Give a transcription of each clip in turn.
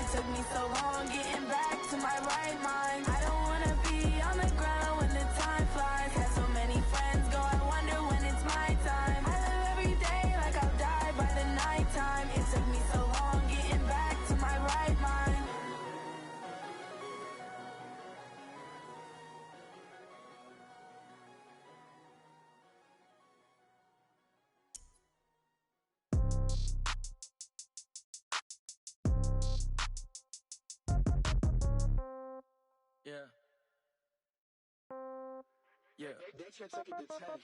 It took me so long getting back to my right mind. I don't wanna be on the ground when the time flies. Had so many friends go, I wonder when it's my time. I live every day like I'll die by the nighttime. It took me so long getting back to my right mind. Yeah. Yeah.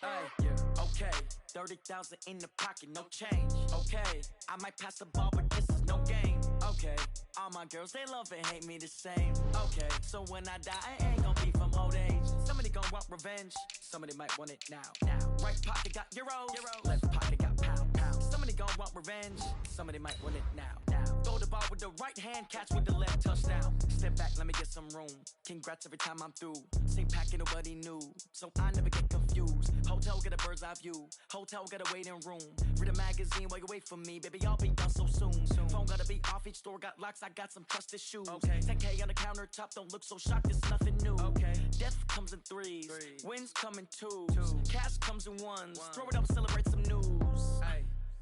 Hey, yeah. Okay. 30,000 in the pocket, no change. Okay. I might pass the ball, but this is no game. Okay. All my girls, they love and hate me the same. Okay. So when I die, I ain't gon' be from old age. Somebody gon' want revenge. Somebody might want it now. Right pocket got euros. Left pocket got pound. Somebody gon' want revenge. Somebody might want it now. Throw the ball with the right hand, catch with the left, touchdown. Step back, let me get some room. Congrats every time I'm through. Same packet, nobody knew, so I never get confused. Hotel get a bird's eye view. Hotel get a waiting room. Read a magazine while you wait for me, baby. I'll be done so soon. Phone gotta be off. Each store got locks. I got some trusted shoes. 10K on the countertop. Don't look so shocked. It's nothing new. Death comes in threes. Wins come in twos. Cash comes in ones. Throw it up, celebrate some news.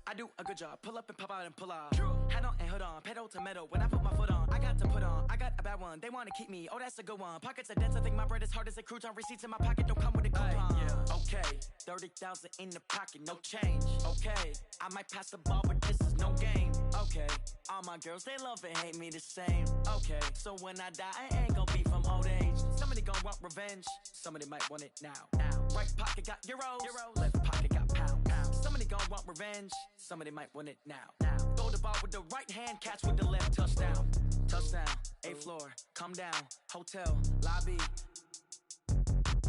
I do a good job. Pull up and pop out and pull out. Head on and hood on. Pedal to metal. When I put my foot on, I got to put on. I got a bad one. They want to keep me. Oh, that's a good one. Pockets are dense. I think my bread is hard as a crouton. Receipts in my pocket don't come with a coupon. Okay. 30,000 in the pocket. No change. Okay. I might pass the ball, but this is no game. Okay. All my girls, they love and hate me the same. Okay. So when I die, I ain't gon' be from old age. Somebody gon' want revenge. Somebody might want it now. Right pocket got euros. Left pocket got pound. Somebody gon' want revenge. Somebody might want it now. Throw the ball with the right hand, catch with the left, touchdown. Touchdown, 8th floor, come down. Hotel, lobby.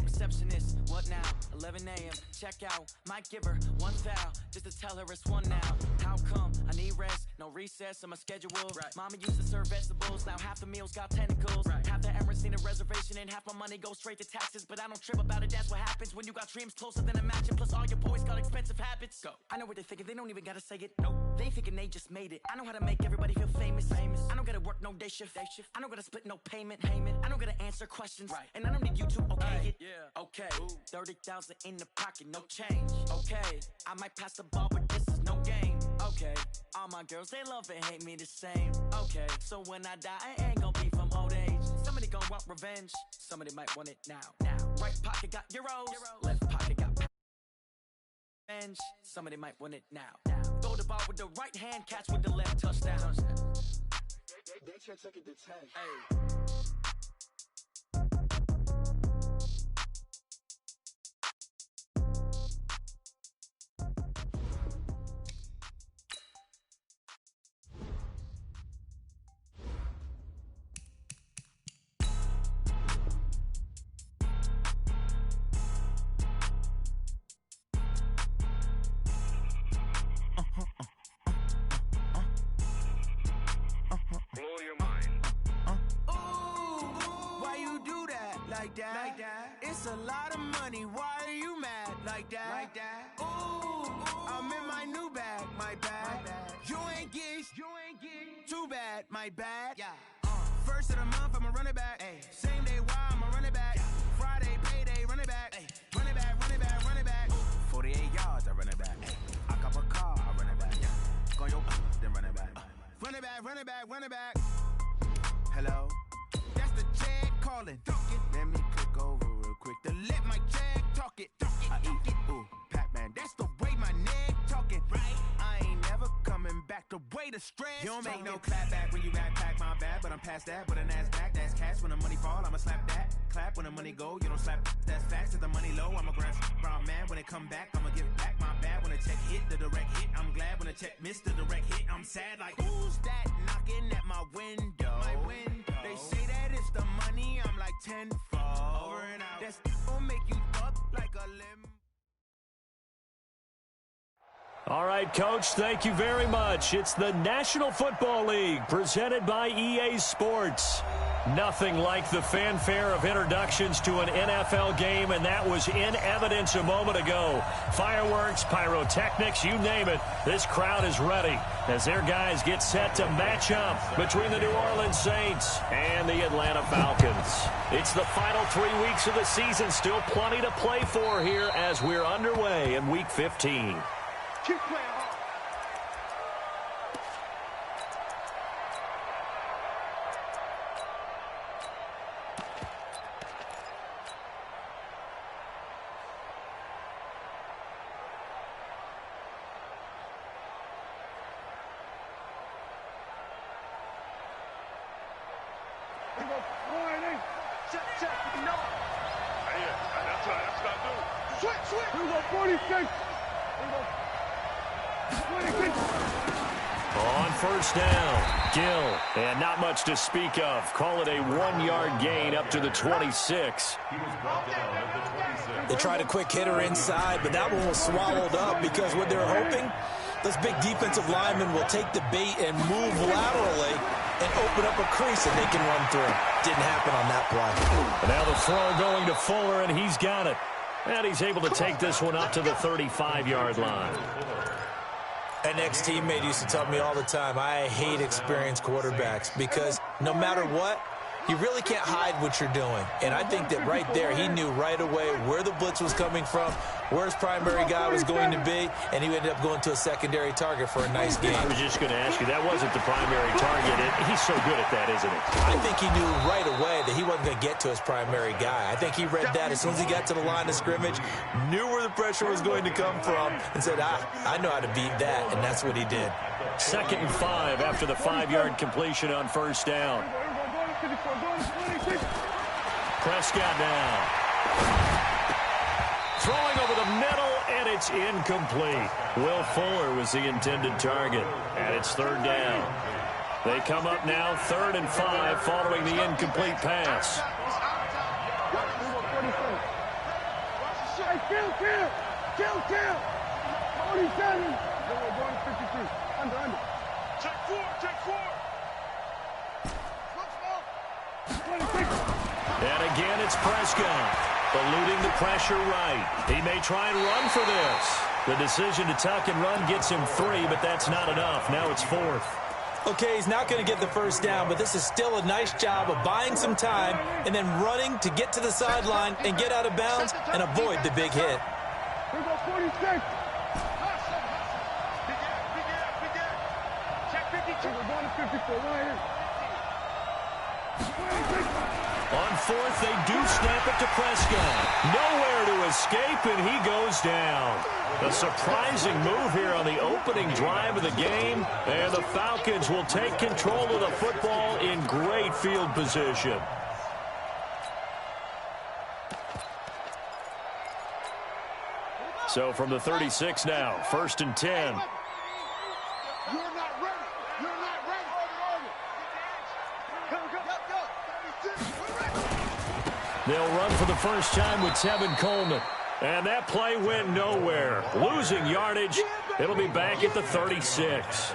Receptionist, what now? 11 a.m., check out. Might give her one foul, just to tell her it's one now. How come? I need rest, no recess on my schedule. Mama used to serve vegetables, now half the meals got tentacles. Half the Emirates need a reservation and half my money goes straight to taxes. But I don't trip about it, that's what happens when you got dreams closer than a match. And plus all your boys got expensive habits. Go. I know what they're thinking, they don't even gotta say it. Nope. They thinking they just made it. I know how to make everybody feel famous. I don't gotta work no day shift. I don't gotta split no payment. I don't gotta answer questions. And I don't need you to okay it. Okay, 30,000 in the pocket, no change. Okay, I might pass the ball, but this is no game. Okay, all my girls, they love and hate me the same. Okay, so when I die, I ain't gon' be from old age. Somebody gon' want revenge. Somebody might want it now. Right pocket got euros. Left pocket got revenge. Somebody might want it now. Throw the ball with the right hand, catch with the left, touchdown. They check it to 10. Hey. Like that. It's a lot of money. Why are you mad like that? Ooh, I'm in my new bag. My bad. You ain't get too bad. My bad. First of the month, I'ma run it back. Same day, why I'ma run it back. Friday, payday, run it back. Run it back, run it back, run it back. 48 yards, I run it back. I cop a car, I run it back. Go yo, then run it back. Run it back, run it back, run it back. Hello, that's the check calling. Let me click over real quick to let my check talk it. I eat it, ooh, Pac-Man. That's the way my neck talking. Right, I ain't never coming back. The way the stress. You don't make no clap back when you backpack, my bad. But I'm past that. With a NASDAQ, that's cash. When the money fall, I'ma slap that. Clap when the money go, you don't slap. That's facts. If the money low, I'ma grab brown man. When it come back, I'ma give back my bad. When the check hit, the direct hit. I'm glad when the check missed the direct hit. I'm sad like who's that knocking at my window? My window. They say that it's the money. I'm like tenfold. Over and out. That's gonna make you up like a limb. All right, Coach, thank you very much. It's the National Football League presented by EA Sports. Nothing like the fanfare of introductions to an NFL game, and that was in evidence a moment ago. Fireworks, pyrotechnics, you name it. This crowd is ready as their guys get set to match up between the New Orleans Saints and the Atlanta Falcons. It's the final 3 weeks of the season. Still plenty to play for here as we're underway in Week 15. Keep playing. On first down, Gill, and not much to speak of. Call it a 1-yard gain up to the 26. They tried a quick hitter inside, but that one was swallowed up because what they're hoping, those big defensive linemen will take the bait and move laterally and open up a crease that they can run through. Didn't happen on that play. And now the throw going to Fuller, and he's got it. And he's able to take this one up to the 35-yard line. An ex-teammate used to tell me all the time, I hate experienced quarterbacks because no matter what, you really can't hide what you're doing. And I think that right there, he knew right away where the blitz was coming from, where his primary guy was going to be, and he ended up going to a secondary target for a nice game. I was just going to ask you, that wasn't the primary target. He's so good at that, isn't he? I think he knew right away that he wasn't going to get to his primary guy. I think he read that as soon as he got to the line of scrimmage, knew where the pressure was going to come from, and said, I know how to beat that, and that's what he did. 2nd and 5 after the 5-yard completion on first down. Prescott now. Throwing over the middle, and it's incomplete. Will Fuller was the intended target, and it's 3rd down. They come up now 3rd and 5 following the incomplete pass. Kill. 47. Under. Check 4. And again, it's Prescott, eluding the pressure right. He may try and run for this. The decision to tuck and run gets him 3, but that's not enough. Now it's 4th. Okay, he's not going to get the first down, but this is still a nice job of buying some time and then running to get to the sideline and get out of bounds and avoid the big hit. Here we go, 46. Check 52. We're going to 54. Right here. On 4th, they do snap it to Prescott. Nowhere to escape, and he goes down. A surprising move here on the opening drive of the game, and the Falcons will take control of the football in great field position. So from the 36 now, 1st and 10. They'll run for the first time with Tevin Coleman. And that play went nowhere. Losing yardage. It'll be back at the 36.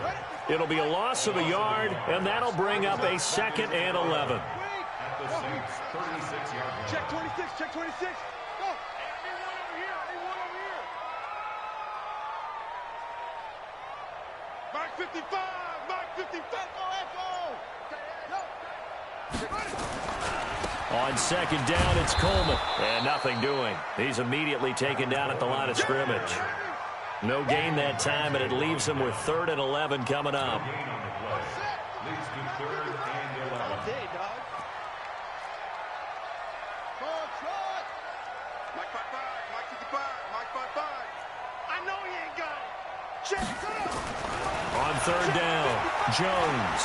It'll be a loss of a yard, and that'll bring up a 2nd and 11. Check 26. Check 26. Go. Anyone over here. Mark 55. Mark 55. On 2nd down, it's Coleman. And nothing doing. He's immediately taken down at the line of scrimmage. No gain that time, and it leaves him with 3rd and 11 coming up. On 3rd down, Jones.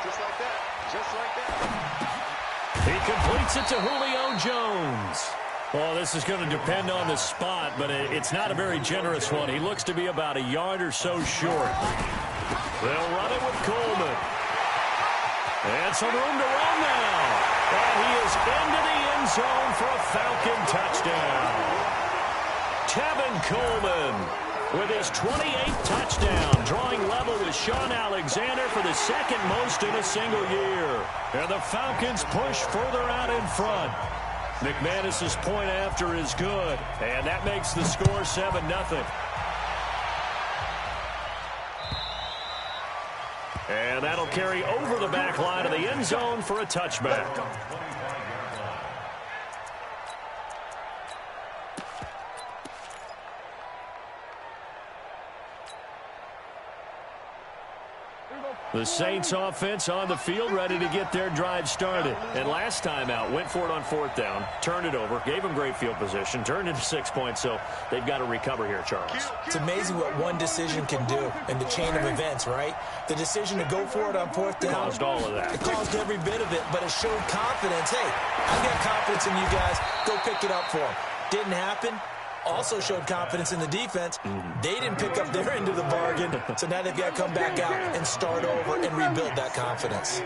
Just like that. He completes it to Julio Jones. Well, this is going to depend on the spot, but it's not a very generous one. He looks to be about a yard or so short. They'll run it with Coleman. And some room to run now. And he is into the end zone for a Falcon touchdown. Tevin Coleman with his 28th touchdown, drawing level with Shaun Alexander for the second most in a single year. And the Falcons push further out in front. McManus's point after is good, and that makes the score 7-0. And that'll carry over the back line of the end zone for a touchback. The Saints offense on the field, ready to get their drive started. And last time out, went for it on 4th down, turned it over, gave them great field position, turned into 6 points, so they've got to recover here, Charles. It's amazing what one decision can do in the chain of events, right? The decision to go for it on 4th down. Caused all of that. It caused every bit of it, but it showed confidence. Hey, I've got confidence in you guys. Go pick it up for them. Didn't happen. Also showed confidence in the defense. They didn't pick up their end of the bargain, so now they've got to come back out and start over and rebuild that confidence.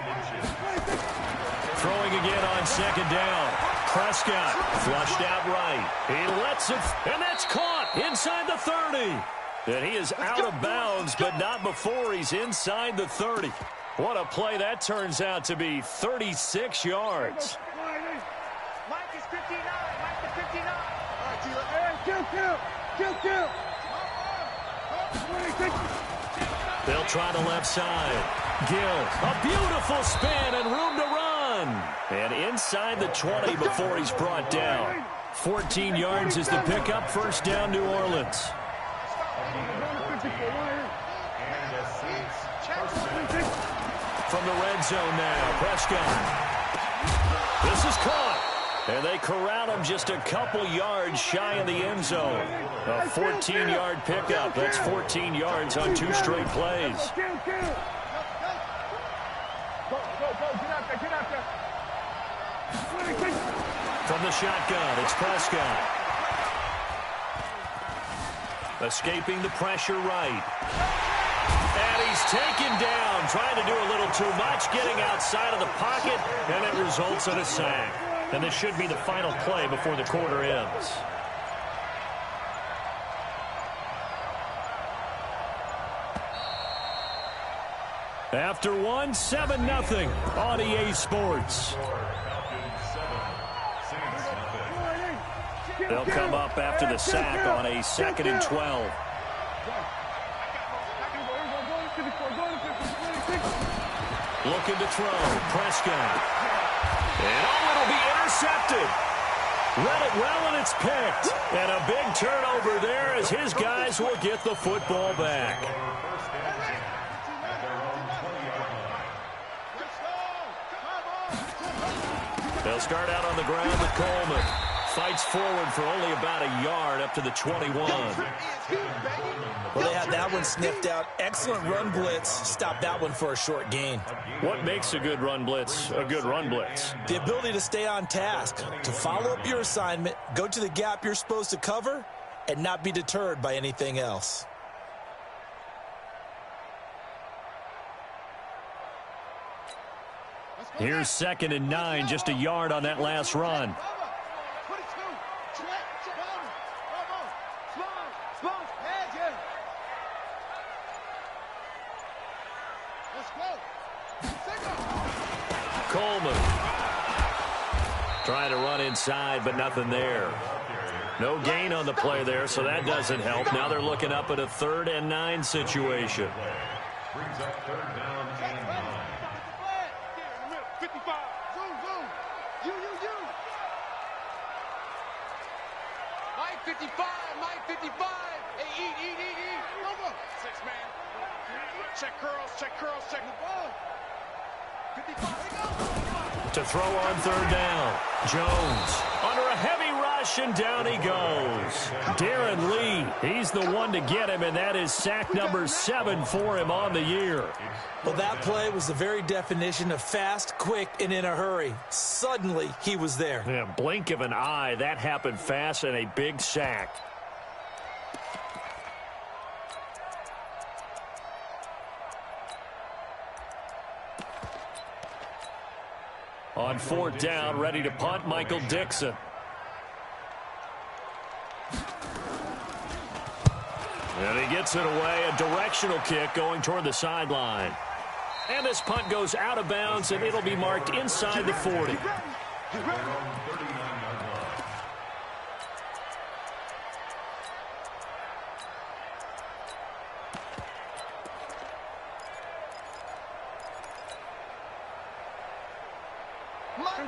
Throwing again on 2nd down. Prescott flushed out right. He lets it, and that's caught inside the 30. And he is out of bounds, but not before he's inside the 30. What a play that turns out to be, 36 yards. Mike is 59. Mike is 59. Kill. They'll try the left side. Gill, a beautiful spin and room to run. And inside the 20 before he's brought down. 14 yards is the pickup, 1st down, New Orleans. From the red zone now, Prescott. This is caught. And they corral him just a couple yards shy of the end zone. A 14-yard pickup. That's 14 yards on 2 straight plays. Go, get out there. From the shotgun, it's Prescott. Escaping the pressure right. And he's taken down, trying to do a little too much, getting outside of the pocket, and it results in a sack. And this should be the final play before the quarter ends. After one, 7-0 on EA Sports. They'll come up after the sack on a 2nd and 12. Looking to throw. Prescott. And it'll be intercepted. Read it well, and it's picked. And a big turnover there as his guys will get the football back. They'll start out on the ground with Coleman. Fights forward for only about a yard up to the 21. Well, they had that one sniffed out. Excellent run blitz. Stopped that one for a short gain. What makes a good run blitz a good run blitz? The ability to stay on task, to follow up your assignment, go to the gap you're supposed to cover, and not be deterred by anything else. Here's 2nd and 9, just a yard on that last run. Coleman trying to run inside, but nothing there. No gain on the play there, so that doesn't help. Now they're looking up at a 3rd and 9 situation. Brings up 3rd down and 9. 55. Zoom. You. Mike 55. Hey, eat. Over. 6 man. Check curls. Check the ball. 55. To throw on 3rd down. Jones under a heavy rush, and down he goes. Darren Lee, he's the one to get him, and that is sack number 7 for him on the year. Well, that play was the very definition of fast, quick, and in a hurry. Suddenly, he was there. Yeah, blink of an eye, that happened fast, and a big sack. On 4th down, ready to punt, Michael Dixon. And he gets it away, a directional kick going toward the sideline. And this punt goes out of bounds, and it'll be marked inside the 40.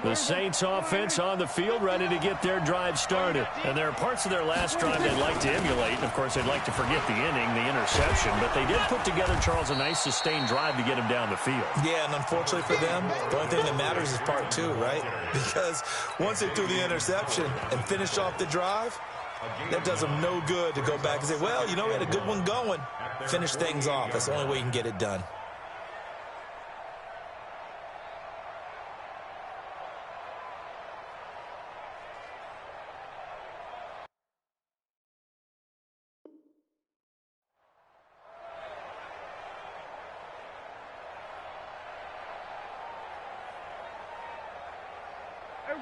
The Saints offense on the field, ready to get their drive started. And there are parts of their last drive they'd like to emulate. And, of course, they'd like to forget the inning, the interception. But they did put together, Charles, a nice sustained drive to get him down the field. Yeah, and unfortunately for them, the only thing that matters is part two, right? Because once they threw the interception and finished off the drive, that does them no good to go back and say, well, you know, we had a good one going. Finish things off. That's the only way you can get it done.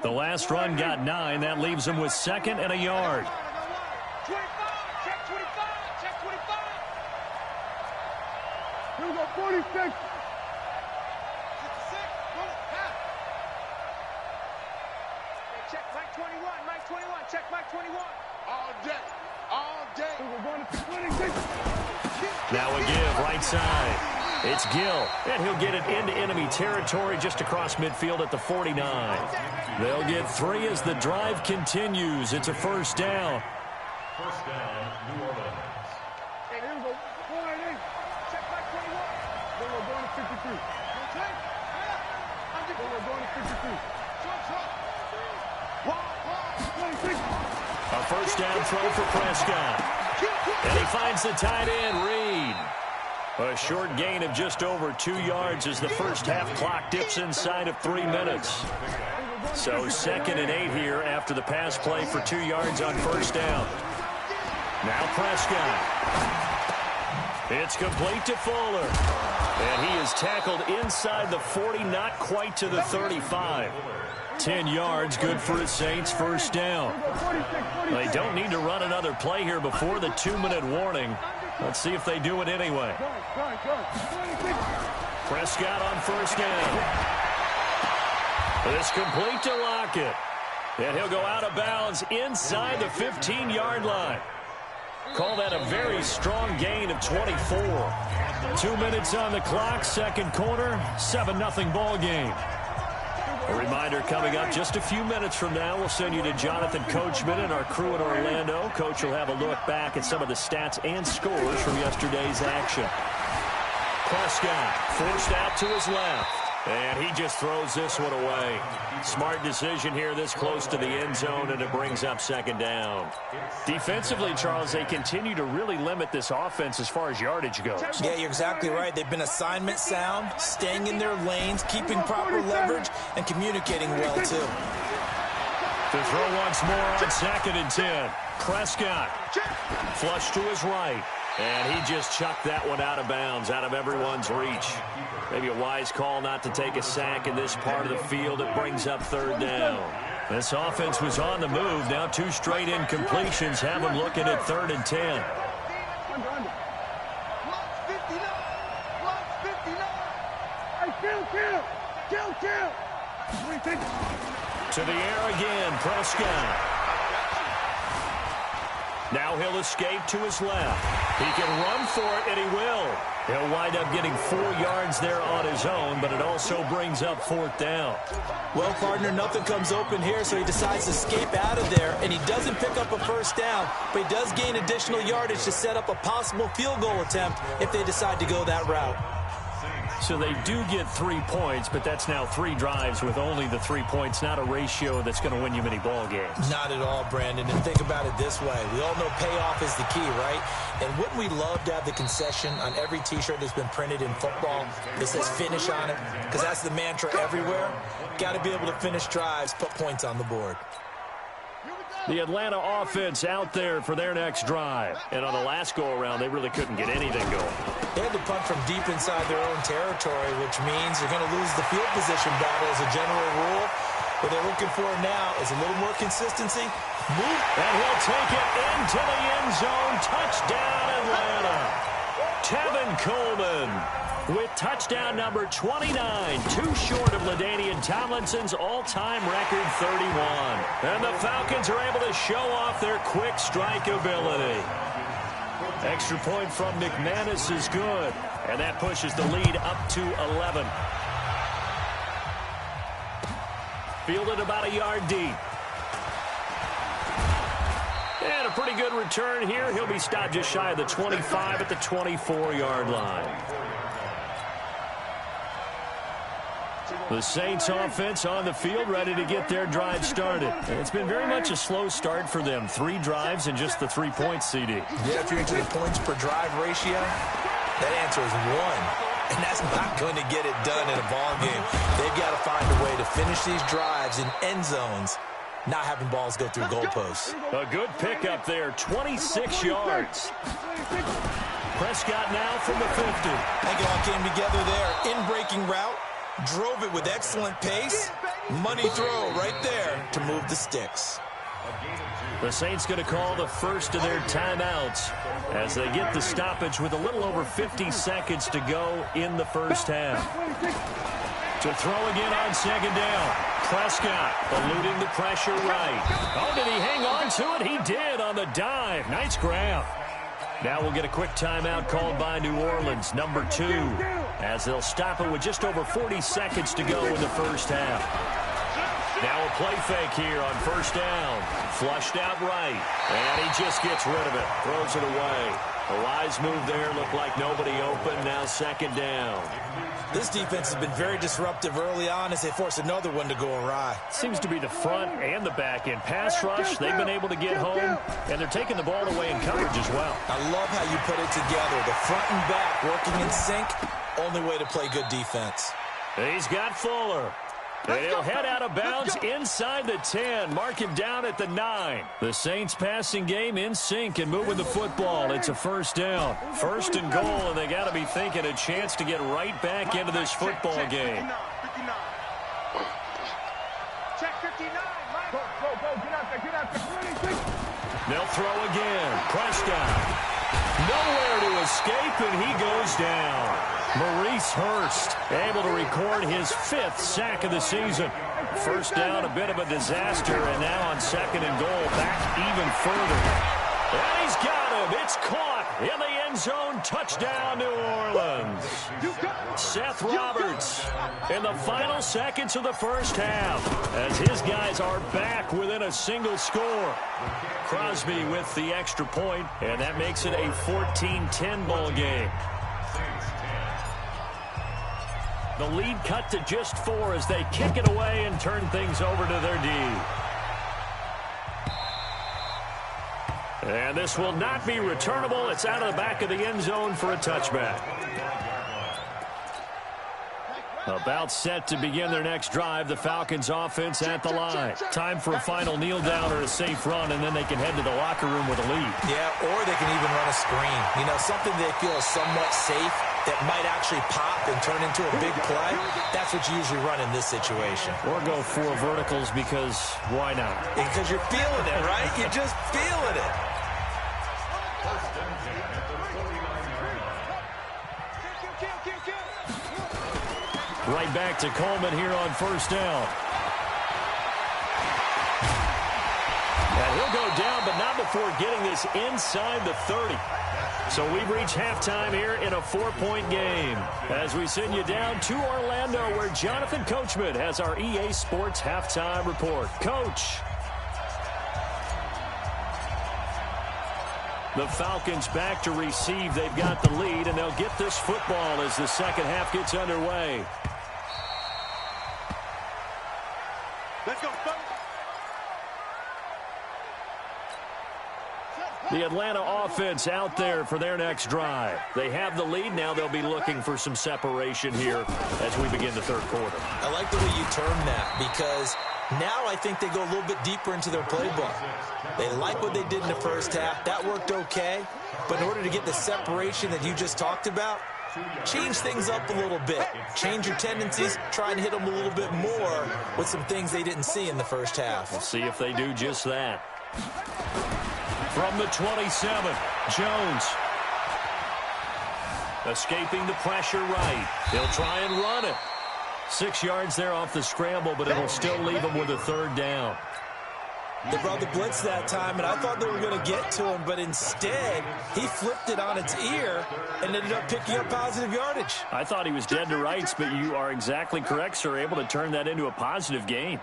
The last run got 9. That leaves him with 2nd and a yard. 25, check 25, check 25. Here we go, 46. 66, roll it, half. Okay, check Mike 21, Mike 21, check Mike 21. All day, all day. We're going to 26. Now a give, right side. It's Gill, and he'll get it into enemy territory just across midfield at the 49. They'll get 3 as the drive continues. It's a first down. First down, New Orleans. Hey, here we go. 4-8. Check Mike 21. Then we're going to 53. Okay? Then we're going to 53. Short. 26. A first down throw for Prescott. And he finds the tight end, Reed. A short gain of just over 2 yards as the first half clock dips inside of 3 minutes. So 2nd and 8 here after the pass play for 2 yards on first down. Now Prescott. It's complete to Fuller. And he is tackled inside the 40, not quite to the 35. 10 yards, good for the Saints, first down. They don't need to run another play here before the 2-minute warning. Let's see if they do it anyway. Prescott on first down. It's complete to Lockett. And he'll go out of bounds inside the 15-yard line. Call that a very strong gain of 24. 2 minutes on the clock, second quarter, 7-0 ball game. A reminder coming up just a few minutes from now, we'll send you to Jonathan Coachman and our crew in Orlando. Coach will have a look back at some of the stats and scores from yesterday's action. Prescott forced out to his left, and he just throws this one away. Smart decision here this close to the end zone, and it brings up second down. Defensively, Charles, they continue to really limit this offense as far as yardage goes. Yeah, you're exactly right. They've been assignment sound, staying in their lanes, keeping proper leverage, and communicating well, too. To throw once more on 2nd and 10. Prescott flush to his right. And he just chucked that one out of bounds, out of everyone's reach. Maybe a wise call not to take a sack in this part of the field. It brings up third down. This offense was on the move. Now 2 straight incompletions have them looking at 3rd and 10. To the air again, Prescott. Now he'll escape to his left. He can run for it, and he will. He'll wind up getting 4 yards there on his own, but it also brings up 4th down. Well, partner, nothing comes open here, so he decides to escape out of there, and he doesn't pick up a first down, but he does gain additional yardage to set up a possible field goal attempt if they decide to go that route. So they do get 3 points, but that's now 3 drives with only the 3 points, not a ratio that's going to win you many ball games. Not at all, Brandon. And think about it this way. We all know payoff is the key, right? And wouldn't we love to have the concession on every T-shirt that's been printed in football that says finish on it? Because that's the mantra everywhere. Got to be able to finish drives, put points on the board. The Atlanta offense out there for their next drive. And on the last go-around, they really couldn't get anything going. They had to punt from deep inside their own territory, which means you're going to lose the field position battle as a general rule. What they're looking for now is a little more consistency. Move. And he'll take it into the end zone. Touchdown, Atlanta. Tevin Coleman with touchdown number 29, too short of LaDainian Tomlinson's all-time record 31. And the Falcons are able to show off their quick strike ability. Extra point from McManus is good, and that pushes the lead up to 11. Fielded about a yard deep. And a pretty good return here. He'll be stopped just shy of the 25 at the 24-yard line. The Saints offense on the field, ready to get their drive started. And it's been very much a slow start for them. 3 drives and just the 3 points, CD. Yeah, if you're into the points per drive ratio, that answer is 1. And that's not going to get it done in a ball game. They've got to find a way to finish these drives in end zones, not having balls go through goalposts. A good pickup there, 26 yards. Prescott now from the 50. I think it all came together there. In-breaking route, drove it with excellent pace. Money throw right there to move the sticks. The Saints going to call the first of their timeouts as they get the stoppage with a little over 50 seconds to go in the first half. To throw again on second down. Prescott eluding the pressure right. Oh, did he hang on to it? He did on the dive. Nice grab. Now we'll get a quick timeout called by New Orleans, number 2, as they'll stop it with just over 40 seconds to go in the first half. Now a play fake here on first down. Flushed out right. And he just gets rid of it. Throws it away. A wise move there. Looked like nobody open. Now second down. This defense has been very disruptive early on as they force another one to go awry. Seems to be the front and the back end. Pass rush, they've been able to get home, and they're taking the ball away in coverage as well. I love how you put it together. The front and back working in sync. Only way to play good defense. He's got Fuller. And he'll head out of bounds inside the 10. Mark him down at the 9. The Saints passing game in sync and moving the football. It's a first down. First and goal, and they got to be thinking a chance to get right back into this football game. Check 59. Go, get out there. They'll throw again. Prescott. Nowhere to escape, and he goes down. Maurice Hurst able to record his 5th sack of the season. First down, a bit of a disaster, and now on second and goal, back even further. And he's got him. It's caught in the end zone. Touchdown, New Orleans. Seth Roberts in the final seconds of the first half as his guys are back within a single score. Crosby with the extra point, and that makes it a 14-10 ball game. The lead cut to just 4 as they kick it away and turn things over to their D. And this will not be returnable. It's out of the back of the end zone for a touchback. About set to begin their next drive, the Falcons offense at the line. Time for a final kneel down or a safe run, and then they can head to the locker room with a lead. Yeah, or they can even run a screen. You know, something they feel is somewhat safe that might actually pop and turn into a big play. That's what you usually run in this situation. Or go 4 verticals because why not? Because you're feeling it, right? You're just feeling it. Right back to Coleman here on first down. And he'll go down, but not before getting this inside the 30. So we've reached halftime here in a 4-point game as we send you down to Orlando where Jonathan Coachman has our EA Sports halftime report. Coach. The Falcons back to receive. They've got the lead, and they'll get this football as the second half gets underway. Let's go. The Atlanta offense out there for their next drive. They have the lead. Now they'll be looking for some separation here as we begin the third quarter. I like the way you term that because now I think they go a little bit deeper into their playbook. They like what they did in the first half. That worked okay. But in order to get the separation that you just talked about, change things up a little bit. Change your tendencies, try and hit them a little bit more with some things they didn't see in the first half. We'll see if they do just that. From the 27, Jones. Escaping the pressure right. He'll try and run it. 6 yards there off the scramble, but it'll still leave him with a third down. They brought the blitz that time, and I thought they were going to get to him, but instead, he flipped it on its ear and ended up picking up positive yardage. I thought he was dead to rights, but you are exactly correct, sir, able to turn that into a positive gain.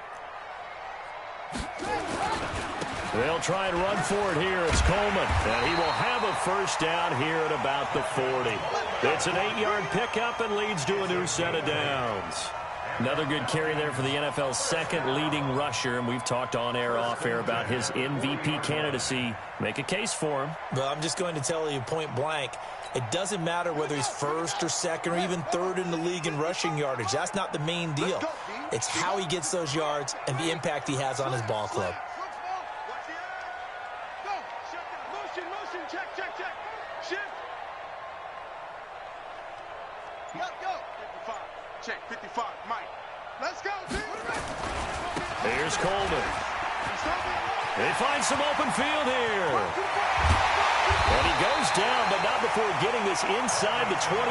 They'll try and run for it here. It's Coleman, and he will have a first down here at about the 40. It's an 8-yard pickup and leads to a new set of downs. Another good carry there for the NFL's second leading rusher, and we've talked on air, off air about his MVP candidacy. Make a case for him. Well, I'm just going to tell you point blank, it doesn't matter whether he's first or second or even third in the league in rushing yardage. That's not the main deal. It's how he gets those yards and the impact he has on his ball club. Check 55, Mike. Let's go. Here's Coleman. They find some open field here. And he goes down, but not before getting this inside the 25.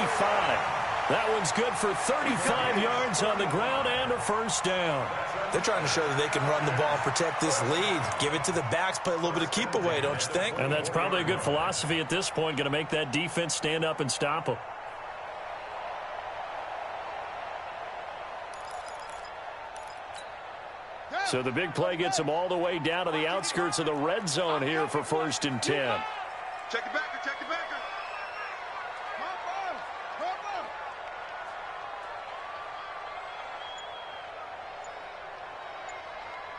That one's good for 35 yards on the ground and a first down. They're trying to show that they can run the ball and protect this lead. Give it to the backs, play a little bit of keep away, don't you think? And that's probably a good philosophy at this point, going to make that defense stand up and stop them. So the big play gets them all the way down to the outskirts of the red zone here for 1st and 10. Check it back, check it back.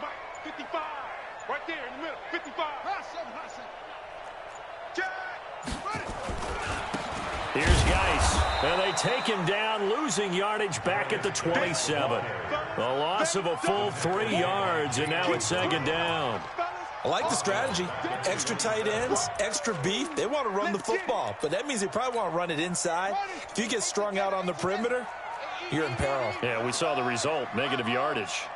Mike, 55. Right there in the middle. 55. Here's Geis. And they take him down, losing yardage back at the 27. A loss of a full 3 yards, and now it's 2nd down. I like the strategy. Extra tight ends, extra beef. They want to run the football, but that means they probably want to run it inside. If you get strung out on the perimeter, you're in peril. Yeah, we saw the result, negative yardage.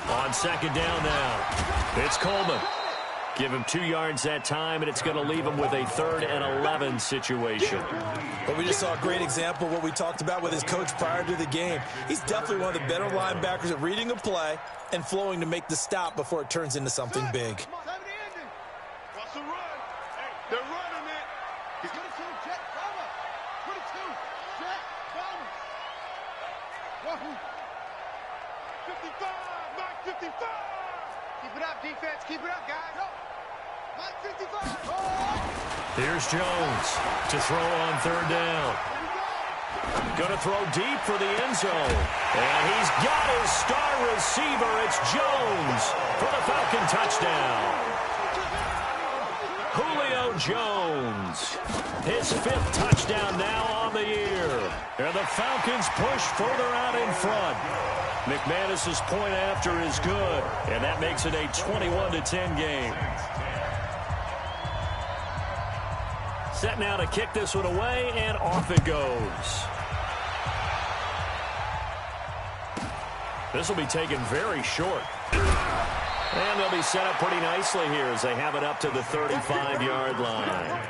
On 2nd down now, it's Coleman. Give him 2 yards that time, and it's going to leave him with a 3rd and 11 situation. But we just saw a great example of what we talked about with his coach prior to the game. He's definitely one of the better linebackers at reading a play and flowing to make the stop before it turns into something big. They're running it. He's going to shoot jet cover. 22. Jet cover. 55. Mike 55. Keep it up, defense. Keep it up, guys. Mike 55. Here's Jones to throw on 3rd down. Going to throw deep for the end zone. And he's got his star receiver. It's Jones for the Falcon touchdown. Julio Jones, his 5th touchdown now on the year. And the Falcons push further out in front. McManus's point after is good, and that makes it a 21-10 game. Set now to kick this one away, and off it goes. This will be taken very short. And they'll be set up pretty nicely here as they have it up to the 35-yard line.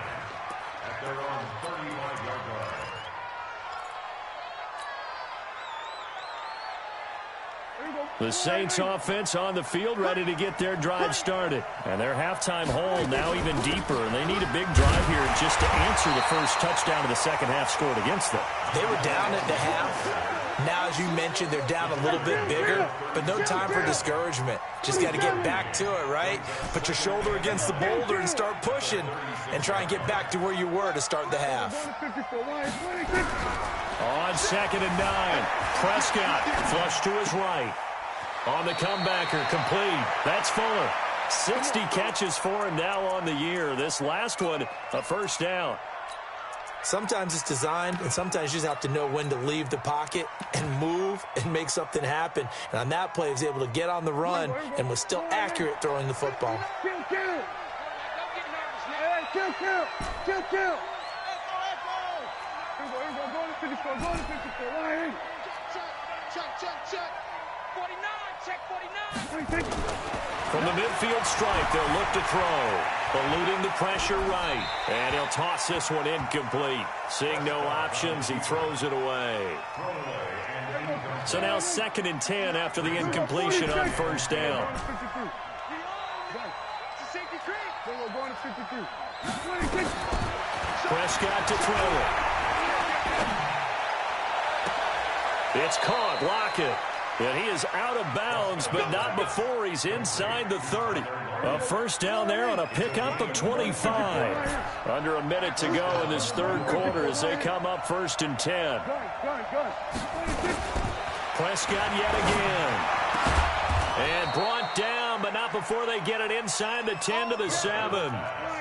The Saints offense on the field, ready to get their drive started. And their halftime hole now even deeper, and they need a big drive here just to answer the first touchdown of the second half scored against them. They were down at the half. Now, as you mentioned, they're down a little bit bigger, but no time for discouragement. Just got to get back to it, right? Put your shoulder against the boulder and start pushing and try and get back to where you were to start the half. On 2nd and 9, Prescott flush to his right. On the comebacker, complete. That's Fuller. 60 catches for him now on the year. This last one, a first down. Sometimes it's designed, and sometimes you just have to know when to leave the pocket and move and make something happen. And on that play, he was able to get on the run and was still accurate throwing the football. Kill. Here we go. Go to 54. Right. Check. 49. Check 49. From the midfield stripe, they'll look to throw. Eluding the pressure right. And he'll toss this one incomplete. Seeing no options, he throws it away. So now 2nd and 10 after the incompletion on first down. Going to 53. Prescott to throw it. It's caught. Lockett. And he is out of bounds, but not before he's inside the 30. A first down there on a pickup of 25. Under a minute to go in this third quarter as they come up 1st and 10. Prescott yet again. And brought down, but not before they get it inside the 10 to the 7.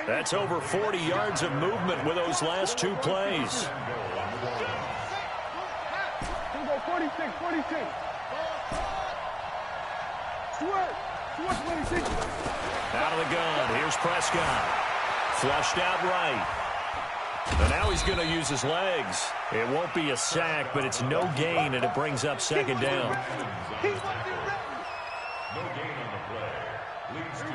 That's over 40 yards of movement with those last 2 plays. 46. Sword, 26. Out of the gun. Here's Prescott. Flushed out right. And now he's going to use his legs. It won't be a sack, but it's no gain, and it brings up 2nd down.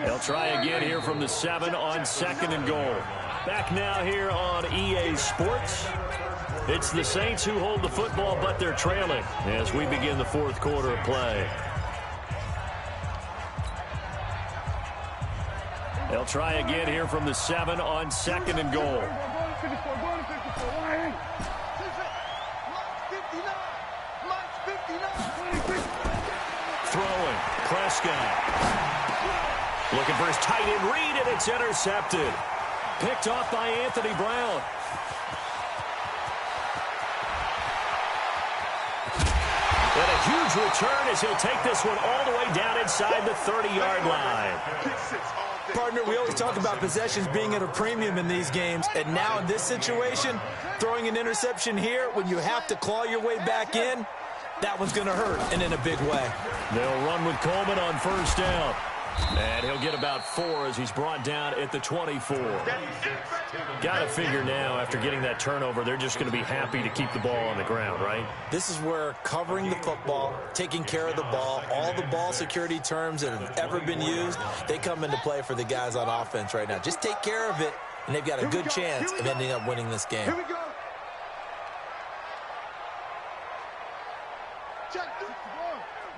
They'll try again here from the 7 on 2nd and goal. Back now here on EA Sports. It's the Saints who hold the football, but they're trailing as we begin the 4th quarter of play. They'll try again here from the 7 on 2nd and goal. Throwing. Prescott. Looking for his tight end read, and it's intercepted. Picked off by Anthony Brown. And a huge return as he'll take this one all the way down inside the 30-yard line. Partner, we always talk about possessions being at a premium in these games, and now in this situation, throwing an interception here when you have to claw your way back in, that one's going to hurt, and in a big way. They'll run with Coleman on first down. And he'll get about 4 as he's brought down at the 24. Got to figure now, after getting that turnover, they're just going to be happy to keep the ball on the ground, right? This is where covering the football, taking care of the ball, all the ball security terms that have ever been used, they come into play for the guys on offense right now. Just take care of it, and they've got a good chance of ending up winning this game. Here we go. Check.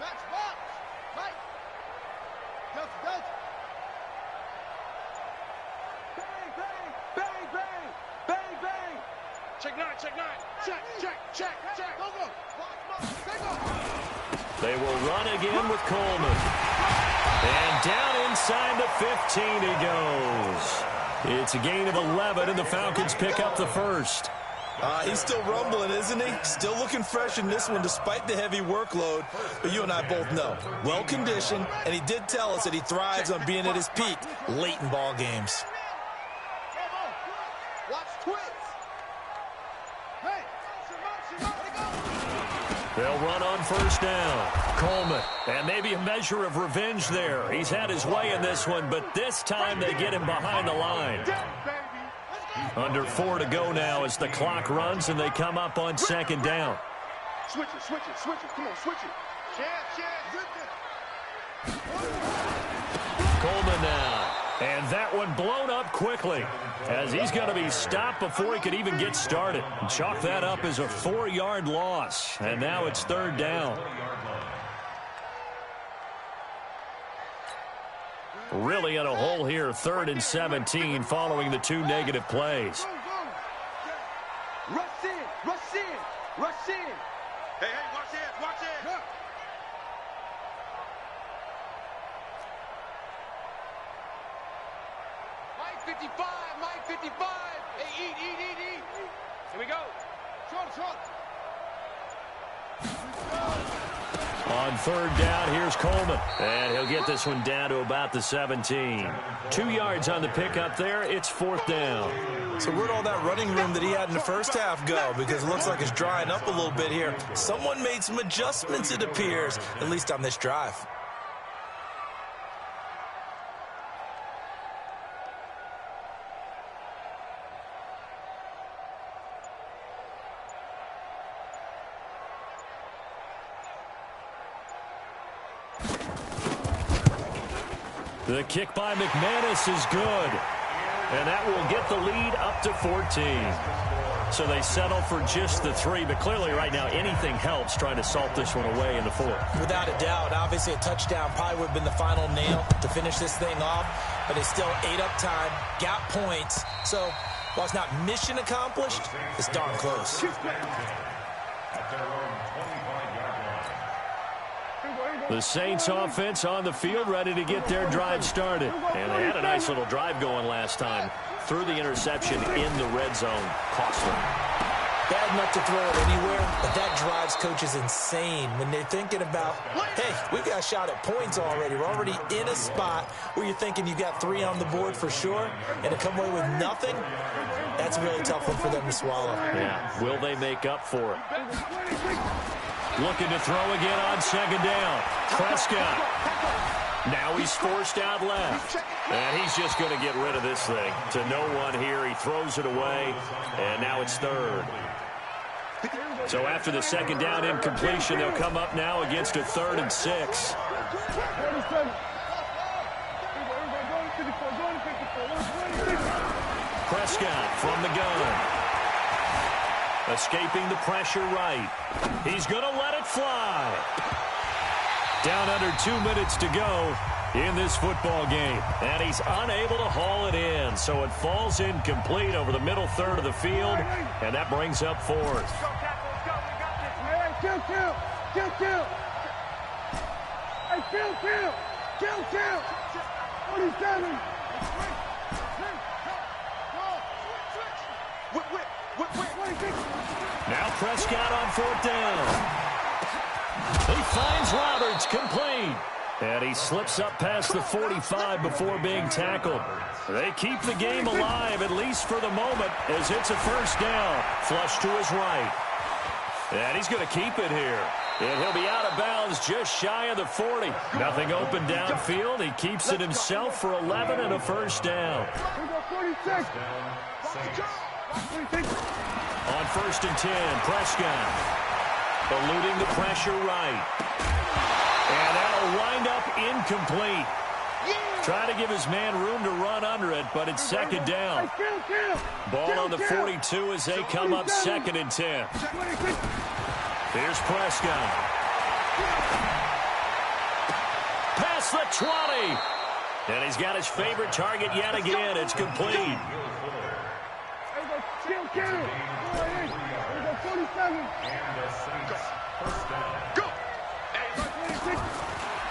Match box. Right. Delta. Bang. Check 9. Check. Go. They will run again with Coleman. And down inside the 15 he goes. It's a gain of 11, and the Falcons pick up the first. He's still rumbling, isn't he? Still looking fresh in this one despite the heavy workload. But you and I both know, well-conditioned, and he did tell us that he thrives on being at his peak late in ball games. Watch twist. Hey. They'll run on first down. Coleman. And maybe a measure of revenge there. He's had his way in this one, but this time they get him behind the line. Under 4 to go now as the clock runs and they come up on 2nd down. Switch it. Come on, switch it. Coleman now. And that one blown up quickly as he's going to be stopped before he could even get started. And chalk that up as a 4-yard loss. And now it's 3rd down. Really in a hole here, 3rd and 17 following the 2 negative plays. Rush in. Hey, watch it. Yeah. Mike 55. Hey, eat. Here we go. Short. On third down, here's Coleman. And he'll get this one down to about the 17. 2 yards on the pickup there. It's fourth down. So where'd all that running room that he had in the first half go? Because it looks like it's drying up a little bit here. Someone made some adjustments, it appears, at least on this drive. The kick by McManus is good. And that will get the lead up to 14. So they settle for just the 3. But clearly right now anything helps trying to salt this one away in the 4th. Without a doubt. Obviously a touchdown probably would have been the final nail to finish this thing off. But it's still ate up time. Got points. So while it's not mission accomplished, it's darn close. The Saints offense on the field ready to get their drive started. And they had a nice little drive going last time. Threw the interception in the red zone. Costly. Bad enough to throw it anywhere, but that drives coaches insane when they're thinking about, hey, we've got a shot at points already. We're already in a spot where you're thinking you got 3 on the board for sure, and to come away with nothing, that's a really tough one for them to swallow. Yeah, will they make up for it? Looking to throw again on second down. Prescott. Now he's forced out left. And he's just going to get rid of this thing. To no one here. He throws it away. And now it's third. So after the second down incompletion, they'll come up now against a 3rd and 6. Prescott from the gun. Escaping the pressure right. He's going to let it fly. Down under 2 minutes to go in this football game. And he's unable to haul it in. So it falls incomplete over the middle third of the field. And that brings up 4th. Kill. Hey, kill. 47. Now Prescott on 4th down. He finds Roberts, complete. And he slips up past the 45 before being tackled. They keep the game alive, at least for the moment, as it's a first down. Flush to his right. And he's going to keep it here. And he'll be out of bounds just shy of the 40. Nothing open downfield. He keeps it himself for 11 and a first down. On 1st and 10, Prescott eluding the pressure right. And that'll wind up incomplete. Trying to give his man room to run under it, but it's second down. Ball on the 42 as they come up 2nd and 10. Here's Prescott. Past the 20. And he's got his favorite target yet again. It's complete.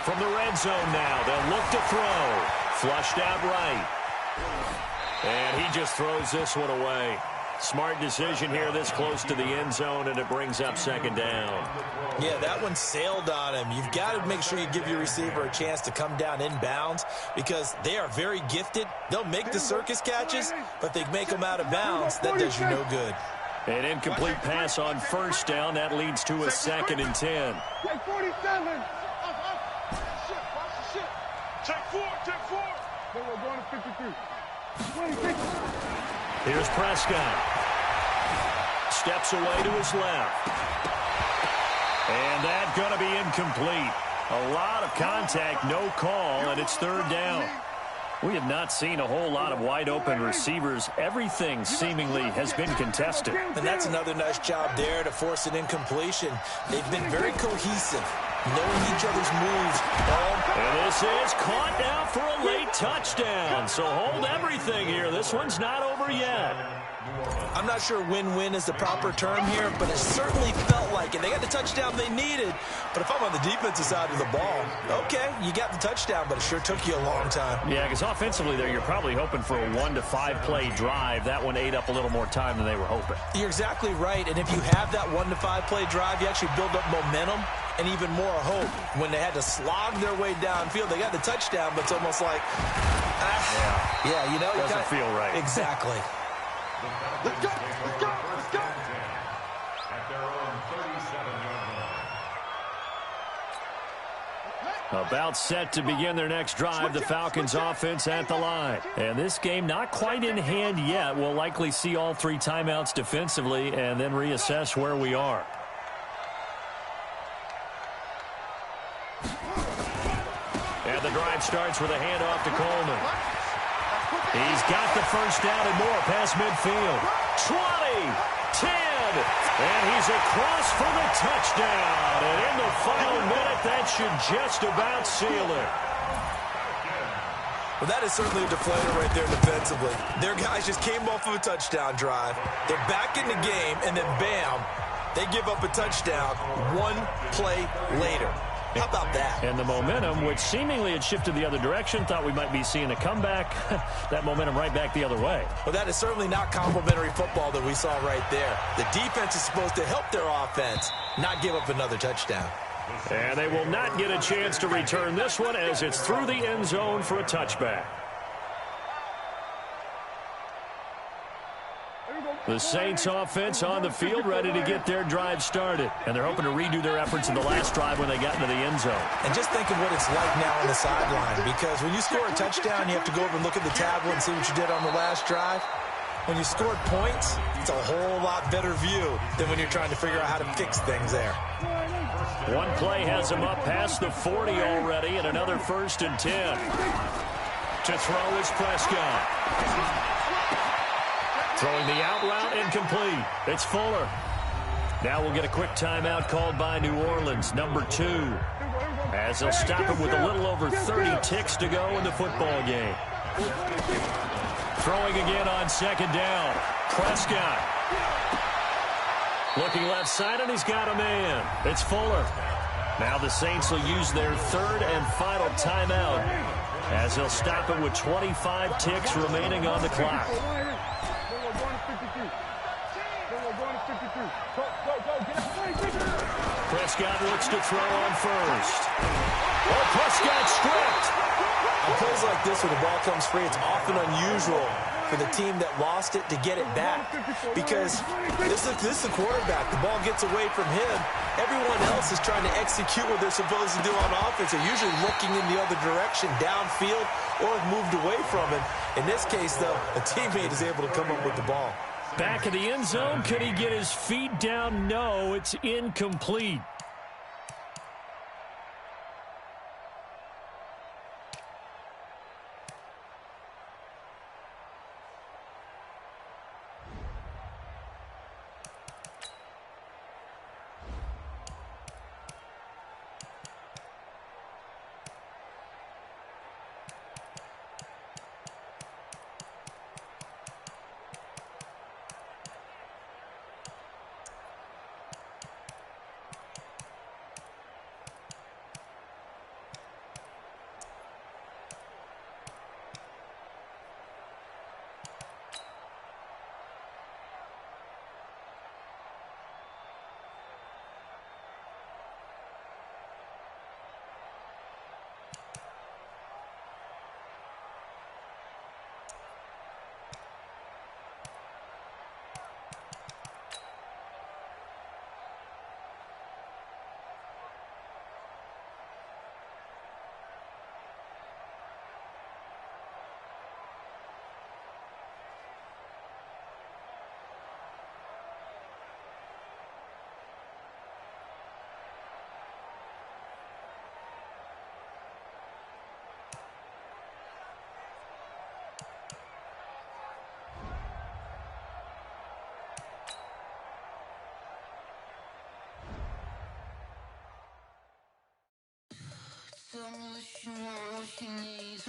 From the red zone now, they'll look to throw. Flushed out right. And he just throws this one away. Smart decision here this close to the end zone, and it brings up second down. Yeah, that one sailed on him. You've got to make sure you give your receiver a chance to come down inbounds because they are very gifted. They'll make the circus catches, but they make them out of bounds. That does you no good. An incomplete pass on first down. That leads to a 2nd and 10. Take 47. Take 4. Then we're going to 53. 26. Here's Prescott. Steps away to his left. And that's going to be incomplete. A lot of contact, no call, and it's 3rd down. We have not seen a whole lot of wide-open receivers. Everything seemingly has been contested. And that's another nice job there to force an incompletion. They've been very cohesive, knowing each other's moves. And this is caught now for a late touchdown. So hold everything here. This one's not over yet. I'm not sure win-win is the proper term here, but it certainly felt like it. They got the touchdown they needed, but if I'm on the defensive side of the ball, okay, you got the touchdown, but it sure took you a long time. Yeah, because offensively there, you're probably hoping for a 1 to 5 play drive. That one ate up a little more time than they were hoping. You're exactly right, and if you have that 1 to 5 play drive, you actually build up momentum. and even more hope when they had to slog their way downfield. They got the touchdown, but it's almost like, yeah, you know, doesn't feel right. Exactly. Let's go, let's go, let's go. At their own 37-yard line. About set to begin their next drive, the Falcons offense at the line. And this game not quite in hand yet. We'll likely see all 3 timeouts defensively and then reassess where we are. And the drive starts with a handoff to Coleman. He's got the first down and more past midfield. 20, 10, and he's across for the touchdown. And in the final minute, that should just about seal it. Well, that is certainly a deflator right there defensively. Their guys just came off of a touchdown drive. They're back in the game, and then bam, they give up a touchdown 1 play later. How about that? And the momentum, which seemingly had shifted the other direction, thought we might be seeing a comeback. That momentum right back the other way. Well, that is certainly not complimentary football that we saw right there. The defense is supposed to help their offense, not give up another touchdown. And they will not get a chance to return this one as it's through the end zone for a touchback. The Saints offense on the field ready to get their drive started. And they're hoping to redo their efforts in the last drive when they got into the end zone. And just think of what it's like now on the sideline, because when you score a touchdown, you have to go over and look at the tablet and see what you did on the last drive. When you scored points, it's a whole lot better view than when you're trying to figure out how to fix things there. One play has him up past the 40 already, and another 1st and 10. To throw is Prescott. Throwing the out route incomplete. It's Fuller. Now we'll get a quick timeout called by New Orleans, number 2. As they'll stop it with a little over 30 ticks to go in the football game. Throwing again on 2nd down. Prescott. Looking left side, and he's got a man. It's Fuller. Now the Saints will use their 3rd and final timeout as they'll stop it with 25 ticks remaining on the clock. Prescott looks to throw on 1st. Oh, Prescott stripped. On plays like this where the ball comes free, it's often unusual for the team that lost it to get it back, because this is the quarterback. The ball gets away from him. Everyone else is trying to execute what they're supposed to do on offense. They're usually looking in the other direction, downfield, or have moved away from it. In this case, though, a teammate is able to come up with the ball. Back of the end zone. Could he get his feet down? No, it's incomplete. Tell me what she want, what she needs,